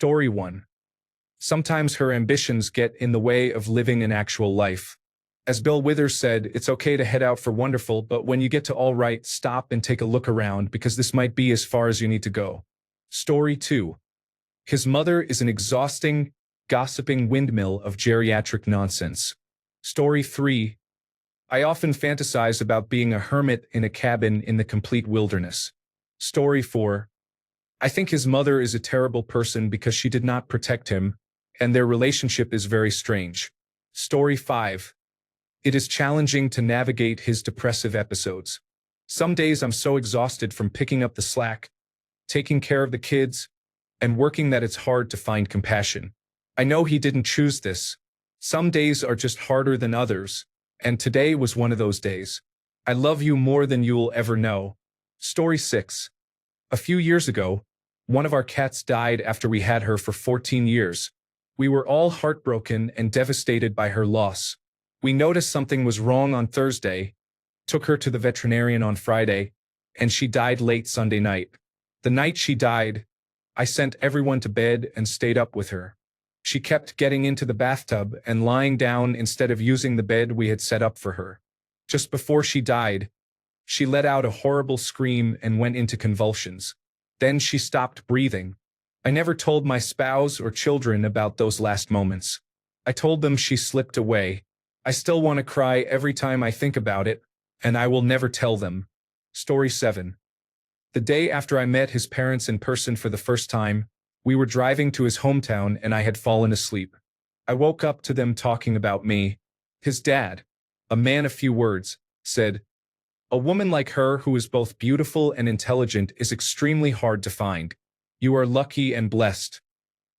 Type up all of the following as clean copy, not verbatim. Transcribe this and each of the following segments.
Story 1. Sometimes her ambitions get in the way of living an actual life. As Bill Withers said, it's okay to head out for wonderful, but when you get to all right, stop and take a look around because this might be as far as you need to go. Story 2. His mother is an exhausting, gossiping windmill of geriatric nonsense. Story 3. I often fantasize about being a hermit in a cabin in the complete wilderness. Story 4. I think his mother is a terrible person because she did not protect him, and their relationship is very strange. Story 5. It is challenging to navigate his depressive episodes. Some days I'm so exhausted from picking up the slack, taking care of the kids, and working that it's hard to find compassion. I know he didn't choose this. Some days are just harder than others, and today was one of those days. I love you more than you'll ever know. Story 6. A few years ago, one of our cats died after we had her for 14 years. We were all heartbroken and devastated by her loss. We noticed something was wrong on Thursday, took her to the veterinarian on Friday, and she died late Sunday night. The night she died, I sent everyone to bed and stayed up with her. She kept getting into the bathtub and lying down instead of using the bed we had set up for her. Just before she died, she let out a horrible scream and went into convulsions. Then she stopped breathing. I never told my spouse or children about those last moments. I told them she slipped away. I still want to cry every time I think about it, and I will never tell them. Story 7. The day after I met his parents in person for the first time, we were driving to his hometown and I had fallen asleep. I woke up to them talking about me. His dad, a man of few words, said, "A woman like her who is both beautiful and intelligent is extremely hard to find. You are lucky and blessed."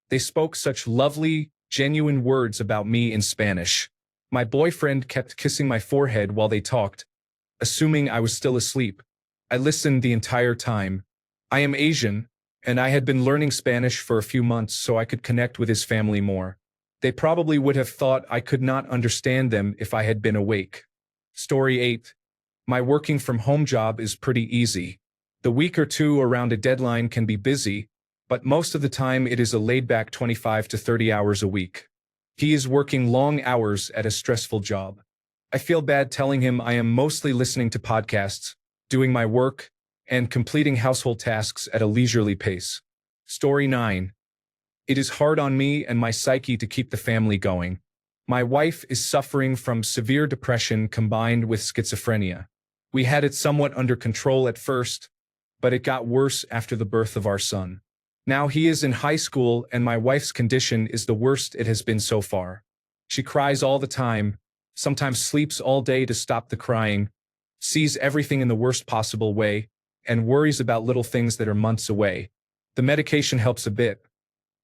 They spoke such lovely, genuine words about me in Spanish. My boyfriend kept kissing my forehead while they talked, assuming I was still asleep. I listened the entire time. I am Asian, and I had been learning Spanish for a few months so I could connect with his family more. They probably would have thought I could not understand them if I had been awake. Story 8. My working from home job is pretty easy. The week or two around a deadline can be busy, but most of the time it is a laid-back 25 to 30 hours a week. He is working long hours at a stressful job. I feel bad telling him I am mostly listening to podcasts, doing my work, and completing household tasks at a leisurely pace. Story 9. It is hard on me and my psyche to keep the family going. My wife is suffering from severe depression combined with schizophrenia. We had it somewhat under control at first, but it got worse after the birth of our son. Now he is in high school and my wife's condition is the worst it has been so far. She cries all the time, sometimes sleeps all day to stop the crying, sees everything in the worst possible way, and worries about little things that are months away. The medication helps a bit.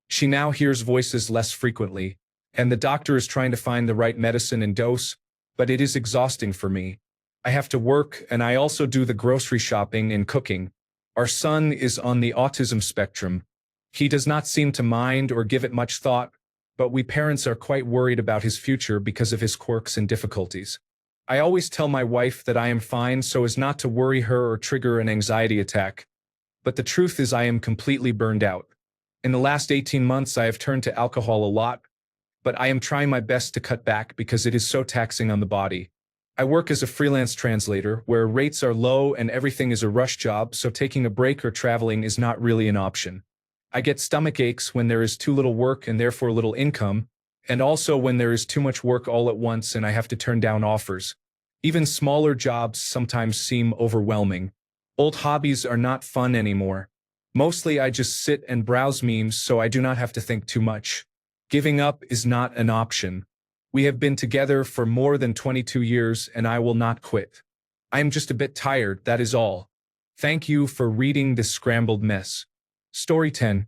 She now hears voices less frequently, and the doctor is trying to find the right medicine and dose, but it is exhausting for me. I have to work and I also do the grocery shopping and cooking. Our son is on the autism spectrum. He does not seem to mind or give it much thought, but we parents are quite worried about his future because of his quirks and difficulties. I always tell my wife that I am fine so as not to worry her or trigger an anxiety attack, but the truth is I am completely burned out. In the last 18 months I have turned to alcohol a lot, but I am trying my best to cut back because it is so taxing on the body. I work as a freelance translator where rates are low and everything is a rush job, so taking a break or traveling is not really an option. I get stomach aches when there is too little work and therefore little income, and also when there is too much work all at once and I have to turn down offers. Even smaller jobs sometimes seem overwhelming. Old hobbies are not fun anymore. Mostly I just sit and browse memes so I do not have to think too much. Giving up is not an option. We have been together for more than 22 years and I will not quit. I am just a bit tired, that is all. Thank you for reading this scrambled mess. Story 10.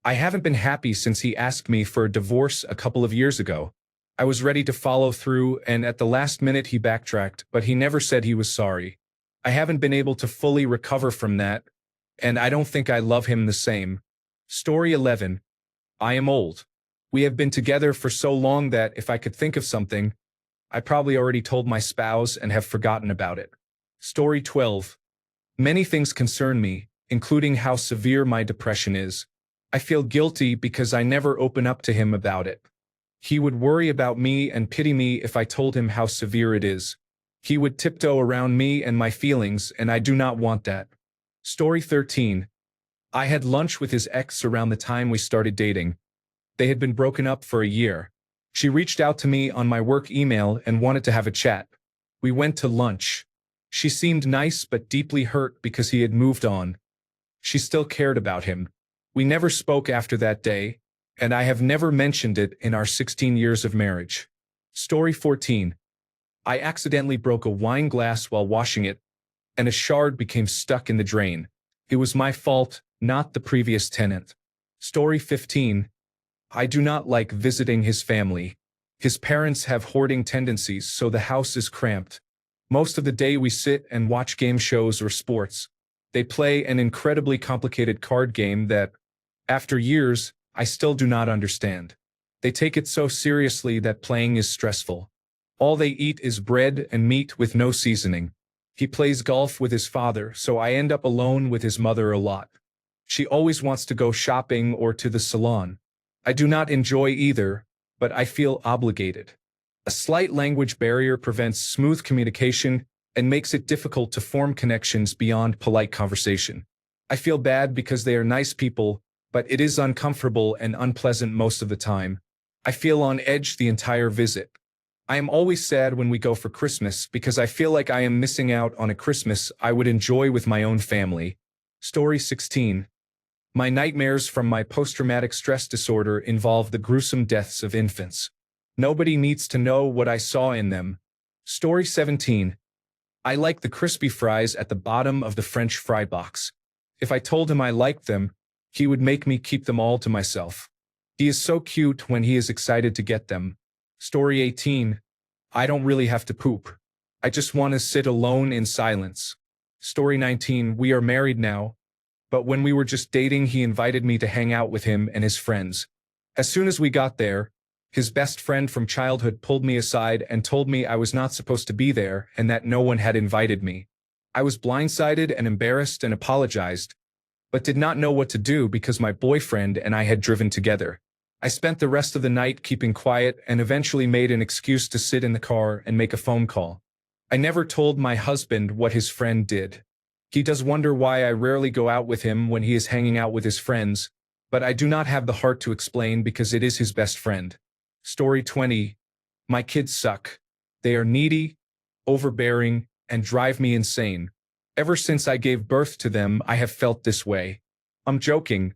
I haven't been happy since he asked me for a divorce a couple of years ago. I was ready to follow through and at the last minute he backtracked, but he never said he was sorry. I haven't been able to fully recover from that, and I don't think I love him the same. Story 11. I am old. We have been together for so long that if I could think of something, I probably already told my spouse and have forgotten about it. Story 12. Many things concern me, including how severe my depression is. I feel guilty because I never open up to him about it. He would worry about me and pity me if I told him how severe it is. He would tiptoe around me and my feelings, and I do not want that. Story 13. I had lunch with his ex around the time we started dating. They had been broken up for a year. She reached out to me on my work email and wanted to have a chat. We went to lunch. She seemed nice but deeply hurt because he had moved on. She still cared about him. We never spoke after that day, and I have never mentioned it in our 16 years of marriage. Story 14. I accidentally broke a wine glass while washing it, and a shard became stuck in the drain. It was my fault, not the previous tenant. Story 15. I do not like visiting his family. His parents have hoarding tendencies, so the house is cramped. Most of the day we sit and watch game shows or sports. They play an incredibly complicated card game that, after years, I still do not understand. They take it so seriously that playing is stressful. All they eat is bread and meat with no seasoning. He plays golf with his father, so I end up alone with his mother a lot. She always wants to go shopping or to the salon. I do not enjoy either, but I feel obligated. A slight language barrier prevents smooth communication and makes it difficult to form connections beyond polite conversation. I feel bad because they are nice people, but it is uncomfortable and unpleasant most of the time. I feel on edge the entire visit. I am always sad when we go for Christmas because I feel like I am missing out on a Christmas I would enjoy with my own family. Story 16. My nightmares from my post-traumatic stress disorder involve the gruesome deaths of infants. Nobody needs to know what I saw in them. Story 17. I like the crispy fries at the bottom of the French fry box. If I told him I liked them, he would make me keep them all to myself. He is so cute when he is excited to get them. Story 18. I don't really have to poop. I just want to sit alone in silence. Story 19. We are married now, but when we were just dating, he invited me to hang out with him and his friends. As soon as we got there, his best friend from childhood pulled me aside and told me I was not supposed to be there and that no one had invited me. I was blindsided and embarrassed and apologized, but did not know what to do because my boyfriend and I had driven together. I spent the rest of the night keeping quiet and eventually made an excuse to sit in the car and make a phone call. I never told my husband what his friend did. He does wonder why I rarely go out with him when he is hanging out with his friends, but I do not have the heart to explain because it is his best friend. Story 20. My kids suck. They are needy, overbearing, and drive me insane. Ever since I gave birth to them, I have felt this way. I'm joking.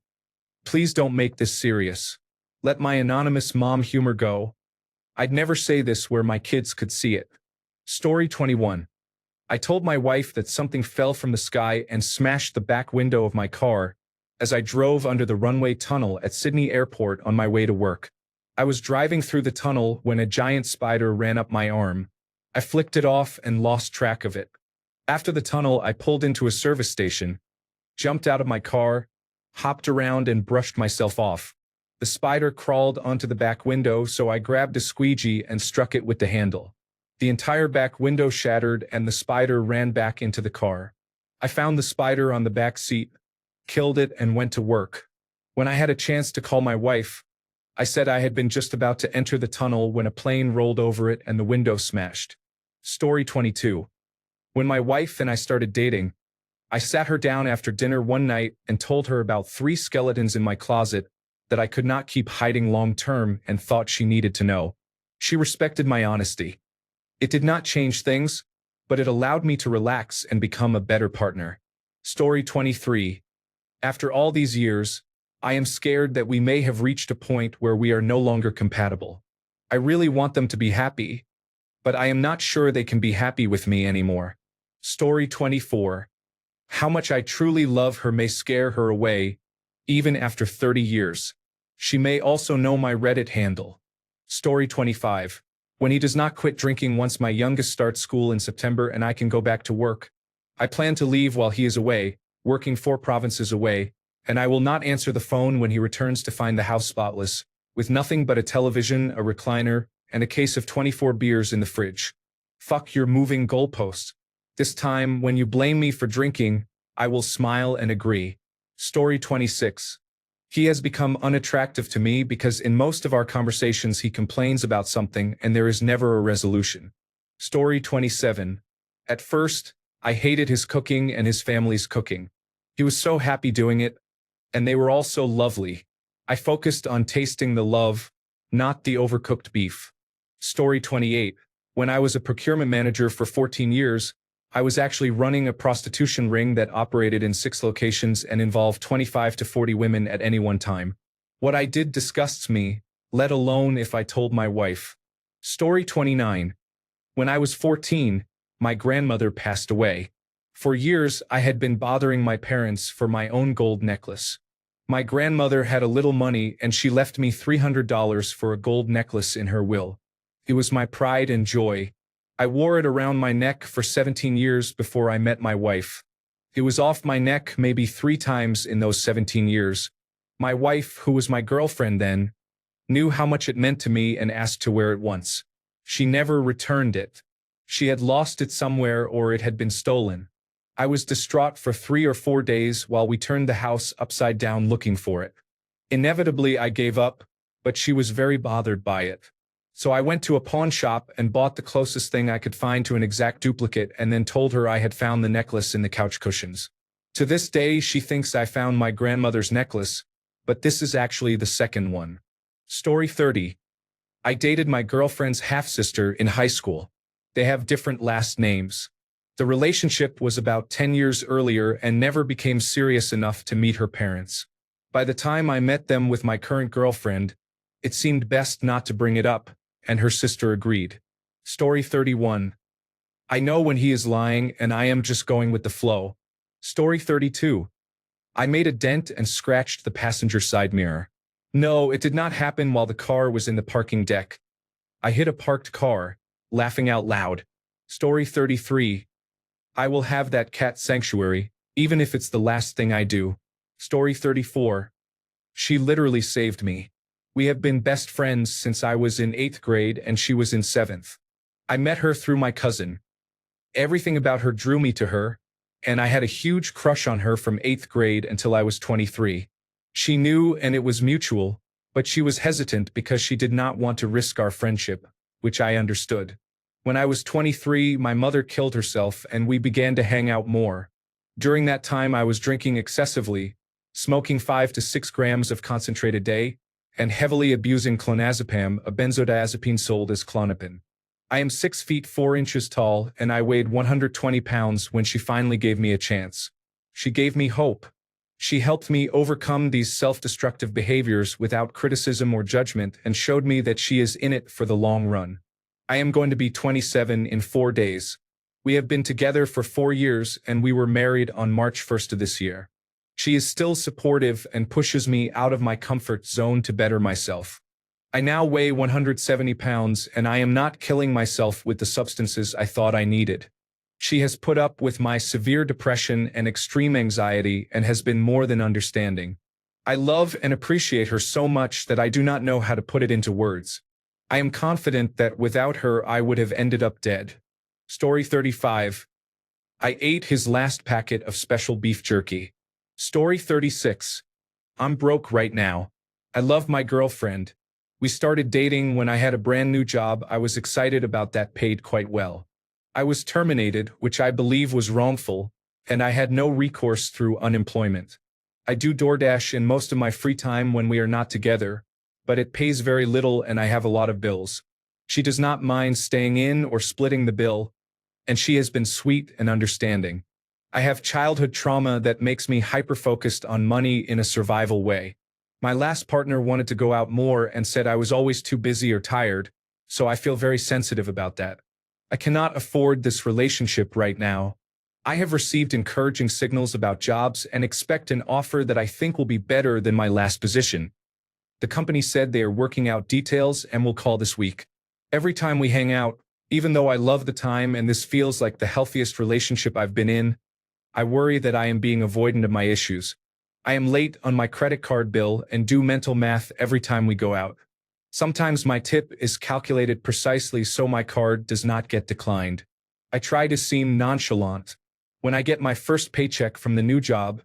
Please don't make this serious. Let my anonymous mom humor go. I'd never say this where my kids could see it. Story 21. I told my wife that something fell from the sky and smashed the back window of my car as I drove under the runway tunnel at Sydney Airport on my way to work. I was driving through the tunnel when a giant spider ran up my arm. I flicked it off and lost track of it. After the tunnel, I pulled into a service station, jumped out of my car, hopped around and brushed myself off. The spider crawled onto the back window, so I grabbed a squeegee and struck it with the handle. The entire back window shattered and the spider ran back into the car. I found the spider on the back seat, killed it, and went to work. When I had a chance to call my wife, I said I had been just about to enter the tunnel when a plane rolled over it and the window smashed. Story 22. When my wife and I started dating, I sat her down after dinner one night and told her about 3 skeletons in my closet that I could not keep hiding long term and thought she needed to know. She respected my honesty. It did not change things, but it allowed me to relax and become a better partner. Story 23. After all these years, I am scared that we may have reached a point where we are no longer compatible. I really want them to be happy, but I am not sure they can be happy with me anymore. Story 24. How much I truly love her may scare her away, even after 30 years. She may also know my Reddit handle. Story 25. When he does not quit drinking once my youngest starts school in September and I can go back to work, I plan to leave while he is away, working 4 provinces away, and I will not answer the phone when he returns to find the house spotless, with nothing but a television, a recliner, and a case of 24 beers in the fridge. Fuck your moving goalposts. This time, when you blame me for drinking, I will smile and agree. Story 26. He has become unattractive to me because in most of our conversations he complains about something and there is never a resolution. Story 27. At first, I hated his cooking and his family's cooking. He was so happy doing it, and they were all so lovely. I focused on tasting the love, not the overcooked beef. Story 28. When I was a procurement manager for 14 years, I was actually running a prostitution ring that operated in 6 locations and involved 25 to 40 women at any one time. What I did disgusts me, let alone if I told my wife. Story 29. When I was 14, my grandmother passed away. For years, I had been bothering my parents for my own gold necklace. My grandmother had a little money and she left me $300 for a gold necklace in her will. It was my pride and joy. I wore it around my neck for 17 years before I met my wife. It was off my neck maybe 3 times in those 17 years. My wife, who was my girlfriend then, knew how much it meant to me and asked to wear it once. She never returned it. She had lost it somewhere or it had been stolen. I was distraught for 3 or 4 days while we turned the house upside down looking for it. Inevitably, I gave up, but she was very bothered by it. So I went to a pawn shop and bought the closest thing I could find to an exact duplicate and then told her I had found the necklace in the couch cushions. To this day, she thinks I found my grandmother's necklace, but this is actually the second one. Story 30. I dated my girlfriend's half-sister in high school. They have different last names. The relationship was about 10 years earlier and never became serious enough to meet her parents. By the time I met them with my current girlfriend, it seemed best not to bring it up, and her sister agreed. Story 31. I know when he is lying and I am just going with the flow. Story 32. I made a dent and scratched the passenger side mirror. No, it did not happen while the car was in the parking deck. I hit a parked car, laughing out loud. Story 33. I will have that cat sanctuary, even if it's the last thing I do. Story 34. She literally saved me. We have been best friends since I was in 8th grade and she was in 7th. I met her through my cousin. Everything about her drew me to her, and I had a huge crush on her from 8th grade until I was 23. She knew and it was mutual, but she was hesitant because she did not want to risk our friendship, which I understood. When I was 23, my mother killed herself and we began to hang out more. During that time, I was drinking excessively, smoking 5 to 6 grams of concentrate a day, and heavily abusing clonazepam, a benzodiazepine sold as Klonopin. I am 6 feet 4 inches tall and I weighed 120 pounds when she finally gave me a chance. She gave me hope. She helped me overcome these self-destructive behaviors without criticism or judgment and showed me that she is in it for the long run. I am going to be 27 in 4 days. We have been together for 4 years and we were married on March 1st of this year. She is still supportive and pushes me out of my comfort zone to better myself. I now weigh 170 pounds and I am not killing myself with the substances I thought I needed. She has put up with my severe depression and extreme anxiety and has been more than understanding. I love and appreciate her so much that I do not know how to put it into words. I am confident that without her I would have ended up dead. Story 35. I ate his last packet of special beef jerky. Story 36. I'm broke right now. I love my girlfriend. We started dating when I had a brand new job. I was excited about that, paid quite well. I was terminated, which I believe was wrongful, and I had no recourse through unemployment. I do DoorDash in most of my free time when we are not together, but it pays very little and I have a lot of bills. She does not mind staying in or splitting the bill, and she has been sweet and understanding. I have childhood trauma that makes me hyper-focused on money in a survival way. My last partner wanted to go out more and said I was always too busy or tired, so I feel very sensitive about that. I cannot afford this relationship right now. I have received encouraging signals about jobs and expect an offer that I think will be better than my last position. The company said they are working out details and will call this week. Every time we hang out, even though I love the time and this feels like the healthiest relationship I've been in, I worry that I am being avoidant of my issues. I am late on my credit card bill and do mental math every time we go out. Sometimes my tip is calculated precisely so my card does not get declined. I try to seem nonchalant. When I get my first paycheck from the new job,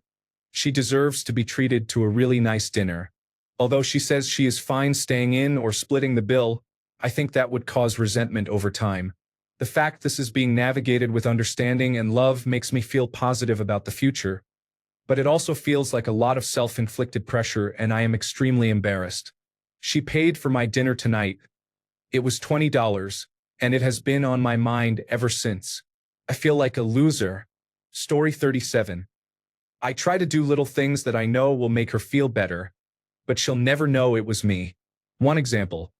She deserves to be treated to a really nice dinner. Although she says she is fine staying in or splitting the bill, I think that would cause resentment over time. The fact this is being navigated with understanding and love makes me feel positive about the future, but it also feels like a lot of self-inflicted pressure and I am extremely embarrassed. She paid for my dinner tonight. It was $20, and it has been on my mind ever since. I feel like a loser. Story 37. I try to do little things that I know will make her feel better, but she'll never know it was me. One example.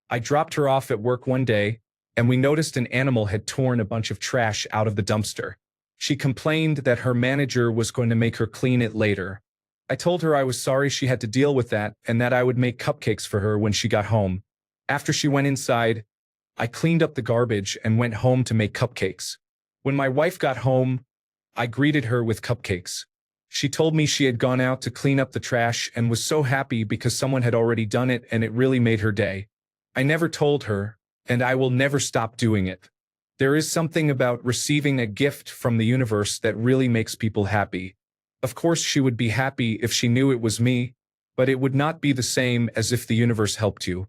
I dropped her off at work one day, and we noticed an animal had torn a bunch of trash out of the dumpster. She complained that her manager was going to make her clean it later. I told her I was sorry she had to deal with that and that I would make cupcakes for her when she got home. After she went inside, I cleaned up the garbage and went home to make cupcakes. When my wife got home, I greeted her with cupcakes. She told me she had gone out to clean up the trash and was so happy because someone had already done it and it really made her day. I never told her, and I will never stop doing it. There is something about receiving a gift from the universe that really makes people happy. Of course, she would be happy if she knew it was me, but it would not be the same as if the universe helped you.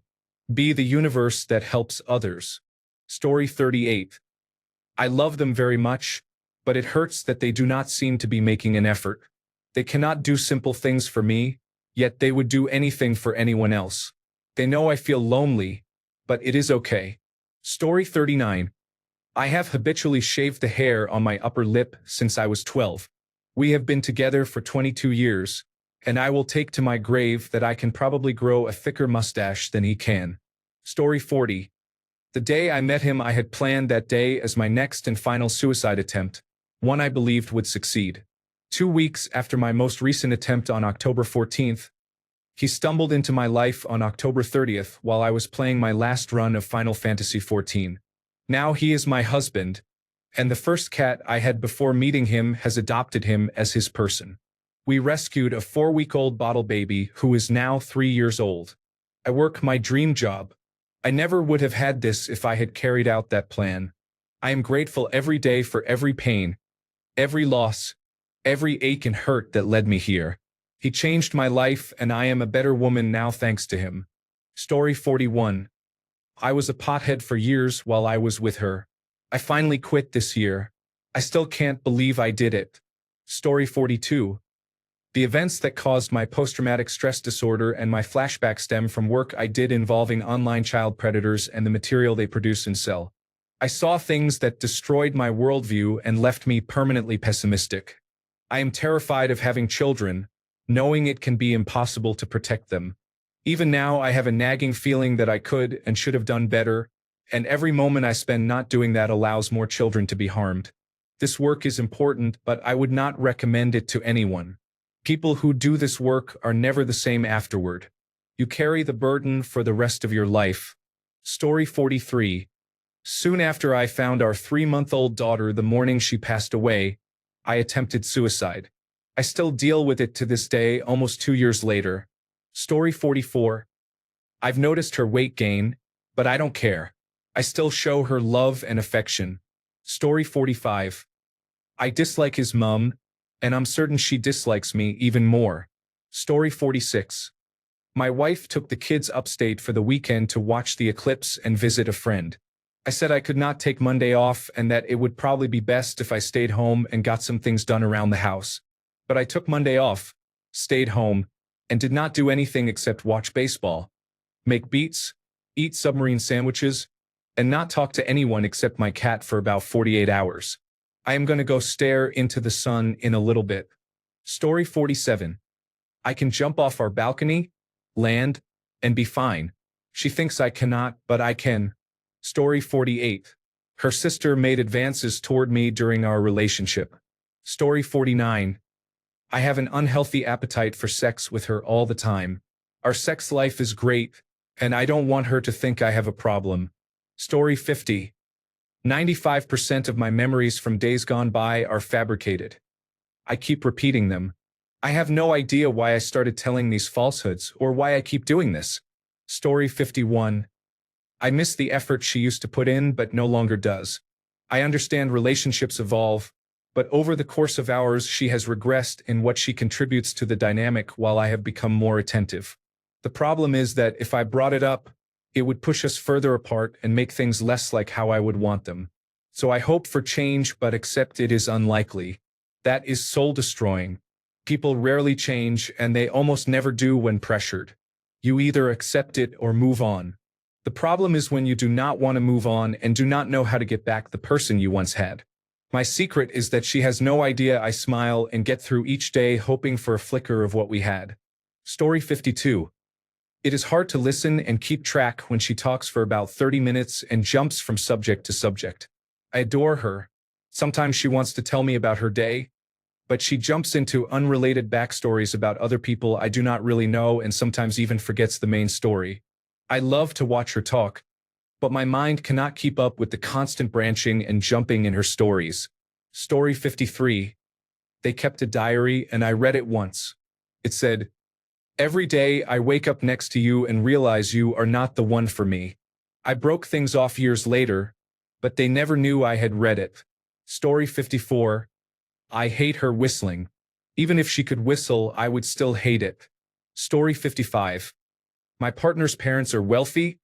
Be the universe that helps others. Story 38. I love them very much, but it hurts that they do not seem to be making an effort. They cannot do simple things for me, yet they would do anything for anyone else. They know I feel lonely, but it is okay. Story 39. I have habitually shaved the hair on my upper lip since I was 12. We have been together for 22 years, and I will take to my grave that I can probably grow a thicker mustache than he can. Story 40. The day I met him, I had planned that day as my next and final suicide attempt, one I believed would succeed. 2 weeks after my most recent attempt on October 14th, he stumbled into my life on October 30th while I was playing my last run of Final Fantasy XIV. Now he is my husband, and the first cat I had before meeting him has adopted him as his person. We rescued a 4-week-old bottle baby who is now 3 years old. I work my dream job. I never would have had this if I had carried out that plan. I am grateful every day for every pain, every loss, every ache and hurt that led me here. He changed my life and I am a better woman now thanks to him. Story 41. I was a pothead for years while I was with her. I finally quit this year. I still can't believe I did it. Story 42. The events that caused my post-traumatic stress disorder and my flashback stem from work I did involving online child predators and the material they produce and sell. I saw things that destroyed my worldview and left me permanently pessimistic. I am terrified of having children, knowing it can be impossible to protect them. Even now, I have a nagging feeling that I could and should have done better, and every moment I spend not doing that allows more children to be harmed. This work is important, but I would not recommend it to anyone. People who do this work are never the same afterward. You carry the burden for the rest of your life. Story 43. Soon after I found our 3-month-old daughter the morning she passed away, I attempted suicide. I still deal with it to this day, almost 2 years later. Story 44. I've noticed her weight gain, but I don't care. I still show her love and affection. Story 45. I dislike his mom, and I'm certain she dislikes me even more. Story 46. My wife took the kids upstate for the weekend to watch the eclipse and visit a friend. I said I could not take Monday off and that it would probably be best if I stayed home and got some things done around the house. But I took Monday off, stayed home, and did not do anything except watch baseball, make beats, eat submarine sandwiches, and not talk to anyone except my cat for about 48 hours. I am going to go stare into the sun in a little bit. Story 47. I can jump off our balcony, land, and be fine. She thinks I cannot, but I can. Story 48. Her sister made advances toward me during our relationship. Story 49. I have an unhealthy appetite for sex with her all the time. Our sex life is great, and I don't want her to think I have a problem. Story 50. 95% of my memories from days gone by are fabricated. I keep repeating them. I have no idea why I started telling these falsehoods or why I keep doing this. Story 51. I miss the effort she used to put in but no longer does. I understand relationships evolve, but over the course of hours she has regressed in what she contributes to the dynamic while I have become more attentive. The problem is that if I brought it up, it would push us further apart and make things less like how I would want them. So I hope for change but accept it is unlikely. That is soul-destroying. People rarely change and they almost never do when pressured. You either accept it or move on. The problem is when you do not want to move on and do not know how to get back the person you once had. My secret is that she has no idea I smile and get through each day hoping for a flicker of what we had. Story 52. It is hard to listen and keep track when she talks for about 30 minutes and jumps from subject to subject. I adore her. Sometimes she wants to tell me about her day, but she jumps into unrelated backstories about other people I do not really know and sometimes even forgets the main story. I love to watch her talk, but my mind cannot keep up with the constant branching and jumping in her stories. Story 53. They kept a diary and I read it once. It said, "Every day I wake up next to you and realize you are not the one for me. I broke things off years later, but they never knew I had read it." Story 54. I hate her whistling. Even if she could whistle, I would still hate it. Story 55. My partner's parents are wealthy,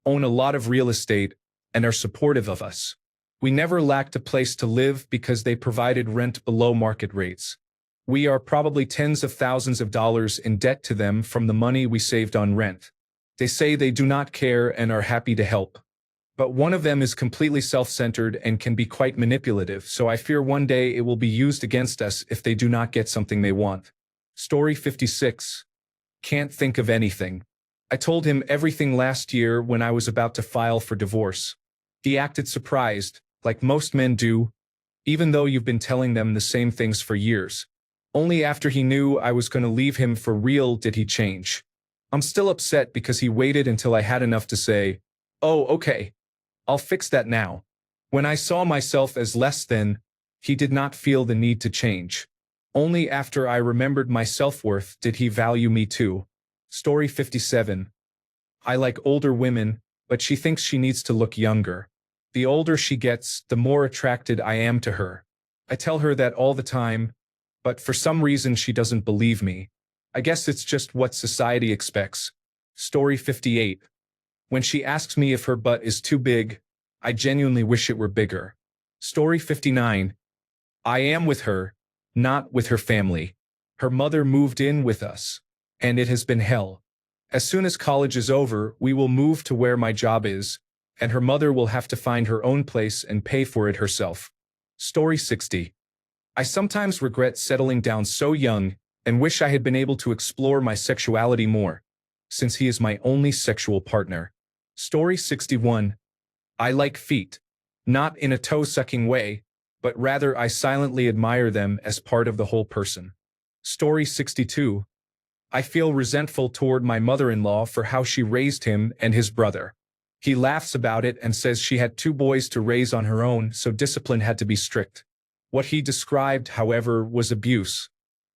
own a lot of real estate, and are supportive of us. We never lacked a place to live because they provided rent below market rates. We are probably tens of thousands of dollars in debt to them from the money we saved on rent. They say they do not care and are happy to help. But one of them is completely self-centered and can be quite manipulative, so I fear one day it will be used against us if they do not get something they want. Story 56. Can't think of anything. I told him everything last year when I was about to file for divorce. He acted surprised, like most men do, even though you've been telling them the same things for years. Only after he knew I was going to leave him for real did he change. I'm still upset because he waited until I had enough to say, "Oh, okay. I'll fix that now." When I saw myself as less than, he did not feel the need to change. Only after I remembered my self-worth did he value me too. Story 57. I like older women, but she thinks she needs to look younger. The older she gets, the more attracted I am to her. I tell her that all the time, but for some reason she doesn't believe me. I guess it's just what society expects. Story 58. When she asks me if her butt is too big, I genuinely wish it were bigger. Story 59. I am with her, not with her family. Her mother moved in with us, and it has been hell. As soon as college is over, we will move to where my job is, and her mother will have to find her own place and pay for it herself. Story 60. I sometimes regret settling down so young and wish I had been able to explore my sexuality more, since he is my only sexual partner. Story 61. I like feet. Not in a toe-sucking way, but rather I silently admire them as part of the whole person. Story 62. I feel resentful toward my mother-in-law for how she raised him and his brother. He laughs about it and says she had 2 boys to raise on her own, so discipline had to be strict. What he described, however, was abuse.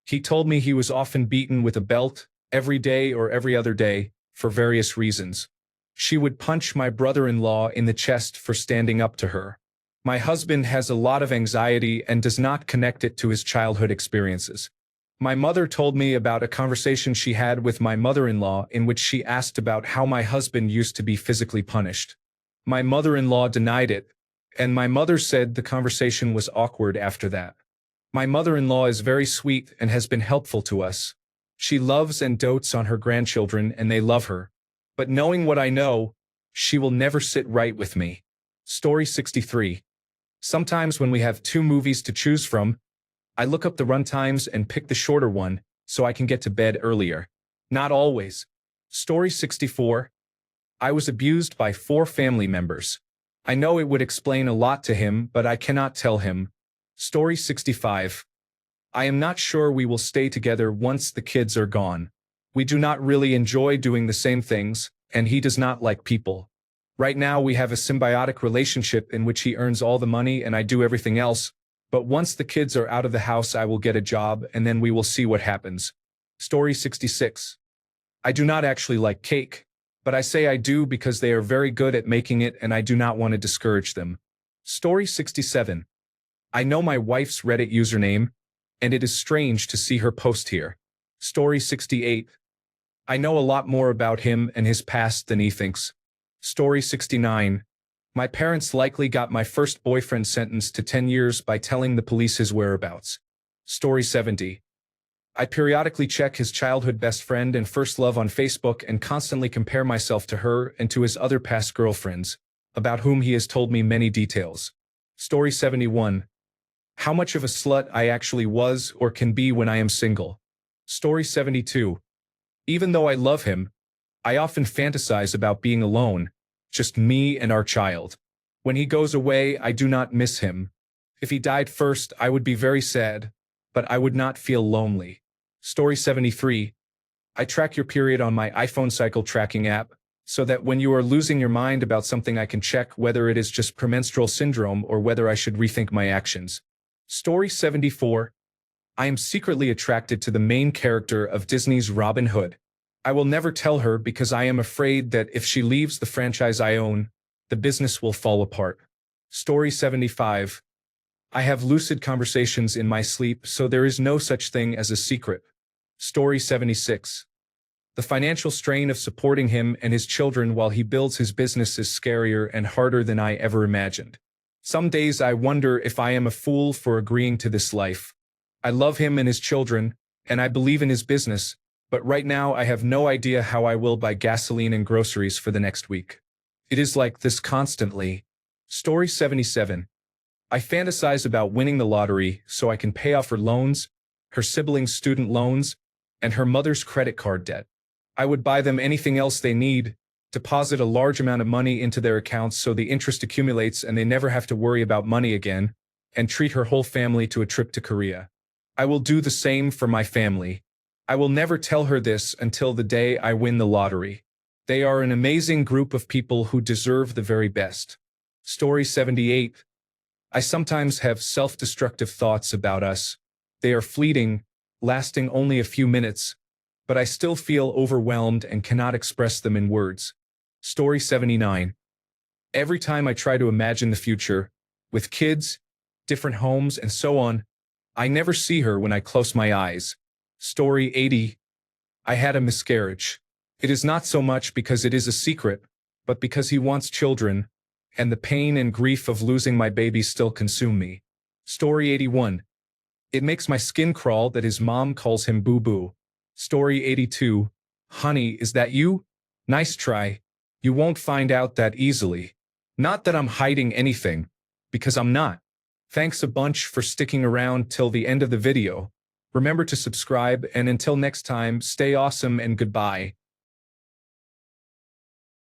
He told me he was often beaten with a belt, every day or every other day, for various reasons. She would punch my brother-in-law in the chest for standing up to her. My husband has a lot of anxiety and does not connect it to his childhood experiences. My mother told me about a conversation she had with my mother-in-law in which she asked about how my husband used to be physically punished. My mother-in-law denied it, and my mother said the conversation was awkward after that. My mother-in-law is very sweet and has been helpful to us. She loves and dotes on her grandchildren and they love her. But knowing what I know, she will never sit right with me. Story 63. Sometimes when we have 2 movies to choose from, I look up the runtimes and pick the shorter one so I can get to bed earlier. Not always. Story 64. I was abused by 4 family members. I know it would explain a lot to him, but I cannot tell him. Story 65. I am not sure we will stay together once the kids are gone. We do not really enjoy doing the same things, and he does not like people. Right now we have a symbiotic relationship in which he earns all the money and I do everything else. But once the kids are out of the house, I will get a job and then we will see what happens. Story 66. I do not actually like cake, but I say I do because they are very good at making it and I do not want to discourage them. Story 67. I know my wife's Reddit username, and it is strange to see her post here. Story 68. I know a lot more about him and his past than he thinks. Story 69. My parents likely got my first boyfriend sentenced to 10 years by telling the police his whereabouts. Story 70. I periodically check his childhood best friend and first love on Facebook and constantly compare myself to her and to his other past girlfriends, about whom he has told me many details. Story 71. How much of a slut I actually was or can be when I am single. Story 72. Even though I love him, I often fantasize about being alone, just me and our child. When he goes away, I do not miss him. If he died first, I would be very sad, but I would not feel lonely. Story 73. I track your period on my iPhone cycle tracking app, so that when you are losing your mind about something I can check whether it is just premenstrual syndrome or whether I should rethink my actions. Story 74. I am secretly attracted to the main character of Disney's Robin Hood. I will never tell her because I am afraid that if she leaves the franchise I own, the business will fall apart. Story 75. I have lucid conversations in my sleep, so there is no such thing as a secret. Story 76. The financial strain of supporting him and his children while he builds his business is scarier and harder than I ever imagined. Some days I wonder if I am a fool for agreeing to this life. I love him and his children, and I believe in his business, but right now I have no idea how I will buy gasoline and groceries for the next week. It is like this constantly. Story 77. I fantasize about winning the lottery so I can pay off her loans, her siblings' student loans, and her mother's credit card debt. I would buy them anything else they need, deposit a large amount of money into their accounts so the interest accumulates and they never have to worry about money again, and treat her whole family to a trip to Korea. I will do the same for my family. I will never tell her this until the day I win the lottery. They are an amazing group of people who deserve the very best. Story 78. I sometimes have self-destructive thoughts about us. They are fleeting, lasting only a few minutes, but I still feel overwhelmed and cannot express them in words. Story 79. Every time I try to imagine the future, with kids, different homes, and so on, I never see her when I close my eyes. Story 80. I had a miscarriage. It is not so much because it is a secret, but because he wants children, and the pain and grief of losing my baby still consume me. Story 81. It makes my skin crawl that his mom calls him boo-boo. Story 82. Honey, is that you? Nice try. You won't find out that easily. Not that I'm hiding anything, because I'm not. Thanks a bunch for sticking around till the end of the video. Remember to subscribe, and until next time, stay awesome and goodbye.